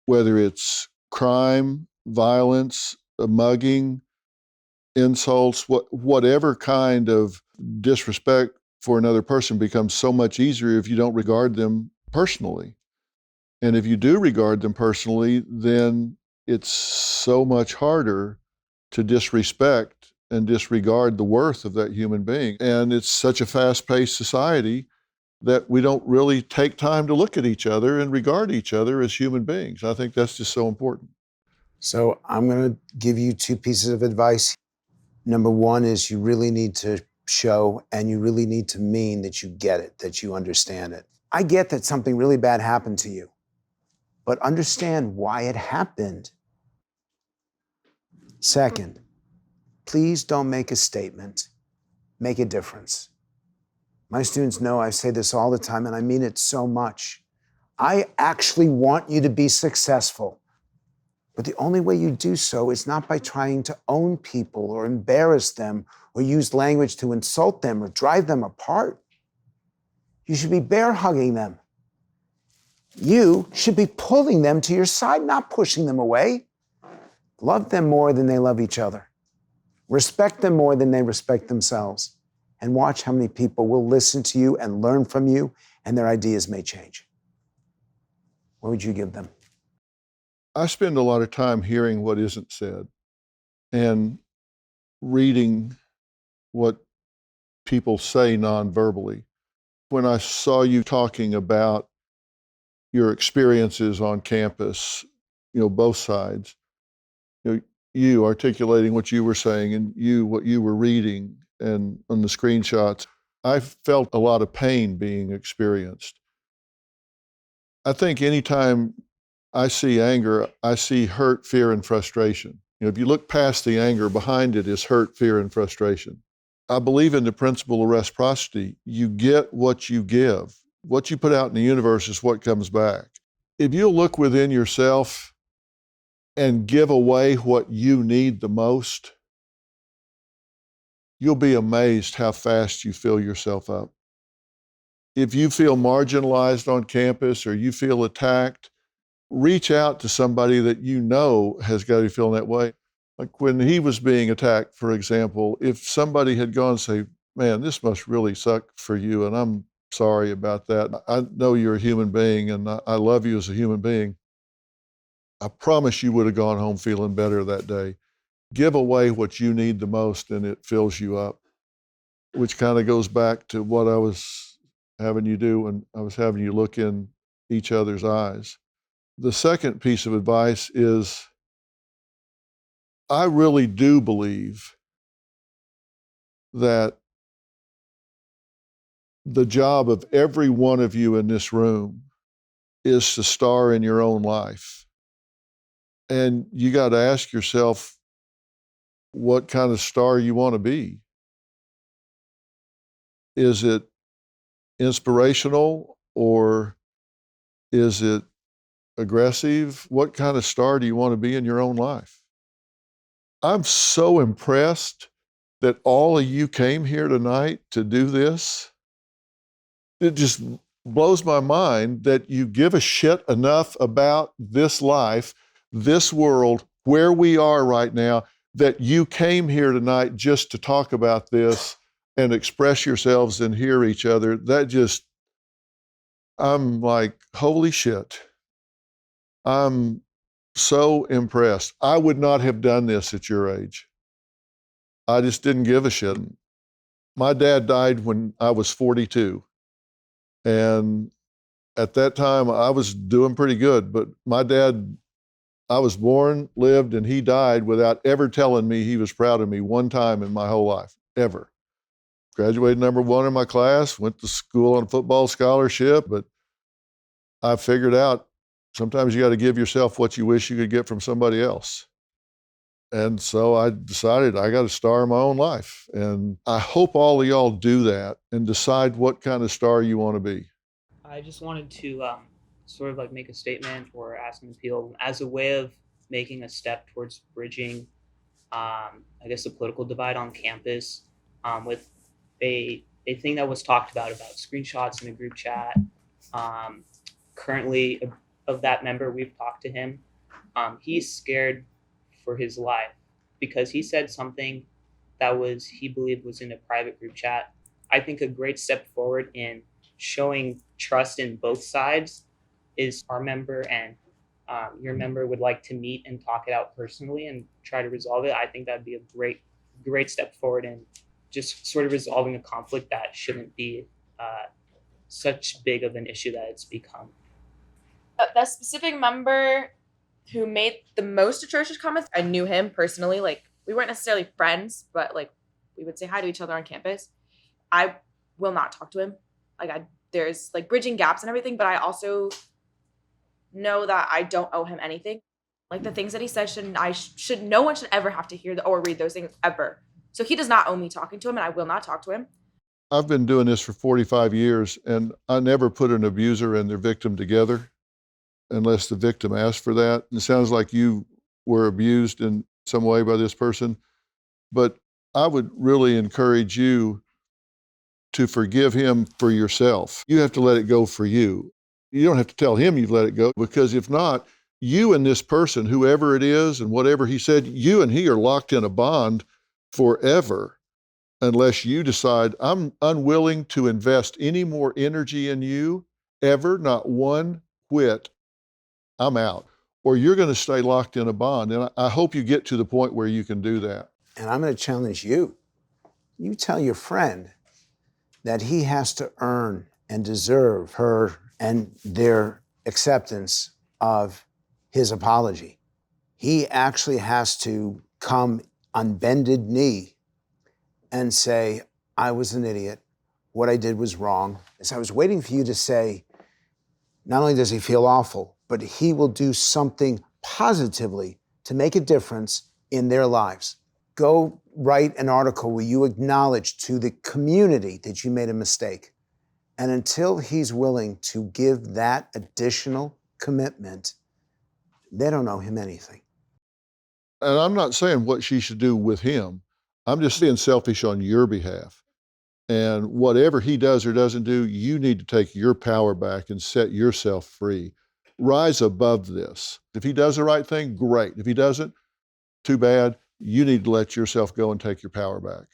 whether it's crime, violence, a mugging, insults, whatever kind of disrespect for another person becomes so much easier if you don't regard them personally. And if you do regard them personally, then it's so much harder to disrespect and disregard the worth of that human being. And it's such a fast-paced society that we don't really take time to look at each other and regard each other as human beings. I think that's just so important. So I'm going to give you two pieces of advice. Number one is you really need to show and you really need to mean that you get it, that you understand it. I get that something really bad happened to you, but understand why it happened. Second, please don't make a statement, make a difference. My students know I say this all the time, and I mean it so much. I actually want you to be successful. But the only way you do so is not by trying to own people or embarrass them or use language to insult them or drive them apart. You should be bear hugging them. You should be pulling them to your side, not pushing them away. Love them more than they love each other. Respect them more than they respect themselves. And watch how many people will listen to you and learn from you, and their ideas may change. What would you give them? I spend a lot of time hearing what isn't said and reading what people say non-verbally. When I saw you talking about your experiences on campus, both sides, you articulating what you were saying and what you were reading and on the screenshots, I felt a lot of pain being experienced. I think anytime I see anger, I see hurt, fear, and frustration. If you look past the anger, behind it is hurt, fear, and frustration. I believe in the principle of reciprocity. You get what you give. What you put out in the universe is what comes back. If you look within yourself and give away what you need the most, you'll be amazed how fast you fill yourself up. If you feel marginalized on campus or you feel attacked, reach out to somebody that you know has got to be feeling that way. Like when he was being attacked, for example, if somebody had gone and say, man, this must really suck for you, and I'm sorry about that. I know you're a human being, and I love you as a human being. I promise you would have gone home feeling better that day. Give away what you need the most, and it fills you up, which kind of goes back to what I was having you do when I was having you look in each other's eyes. The second piece of advice is I really do believe that the job of every one of you in this room is to star in your own life. And you got to ask yourself what kind of star you want to be. Is it inspirational or is it aggressive? What kind of star do you want to be in your own life? I'm so impressed that all of you came here tonight to do this. It just blows my mind that you give a shit enough about this life, this world, where we are right now, that you came here tonight just to talk about this and express yourselves and hear each other. I'm like, holy shit. I'm so impressed. I would not have done this at your age. I just didn't give a shit. My dad died when I was 42. And at that time, I was doing pretty good. But my dad, I was born, lived, and he died without ever telling me he was proud of me one time in my whole life, ever. Graduated number one in my class, went to school on a football scholarship, but I figured out sometimes you got to give yourself what you wish you could get from somebody else. And so I decided I got to star in my own life. And I hope all of y'all do that and decide what kind of star you want to be. I just wanted to sort of like make a statement or ask an appeal as a way of making a step towards bridging, I guess, the political divide on campus with a thing that was talked about screenshots in a group chat. Currently, of that member, we've talked to him. He's scared for his life because he said something that he believed was in a private group chat. I think a great step forward in showing trust in both sides is our member and your member would like to meet and talk it out personally and try to resolve it. I think that'd be a great step forward in just sort of resolving a conflict that shouldn't be such big of an issue that it's become. The specific member who made the most atrocious comments, I knew him personally. Like, we weren't necessarily friends, but like we would say hi to each other on campus. I will not talk to him. There's like bridging gaps and everything, but I also know that I don't owe him anything. Like, the things that he said no one should ever have to hear or read those things ever. So he does not owe me talking to him, and I will not talk to him. I've been doing this for 45 years, and I never put an abuser and their victim together unless the victim asked for that. And it sounds like you were abused in some way by this person, but I would really encourage you to forgive him for yourself. You have to let it go for you. You don't have to tell him you've let it go, because if not, you and this person, whoever it is and whatever he said, you and he are locked in a bond forever unless you decide, I'm unwilling to invest any more energy in you ever, not one whit. I'm out. Or you're going to stay locked in a bond. And I hope you get to the point where you can do that. And I'm going to challenge you. You tell your friend that he has to earn and deserve her and their acceptance of his apology. He actually has to come on bended knee and say, I was an idiot. What I did was wrong. So I was waiting for you to say, not only does he feel awful, but he will do something positively to make a difference in their lives. Go write an article where you acknowledge to the community that you made a mistake. And until he's willing to give that additional commitment, they don't owe him anything. And I'm not saying what she should do with him. I'm just being selfish on your behalf. And whatever he does or doesn't do, you need to take your power back and set yourself free. Rise above this. If he does the right thing, great. If he doesn't, too bad. You need to let yourself go and take your power back.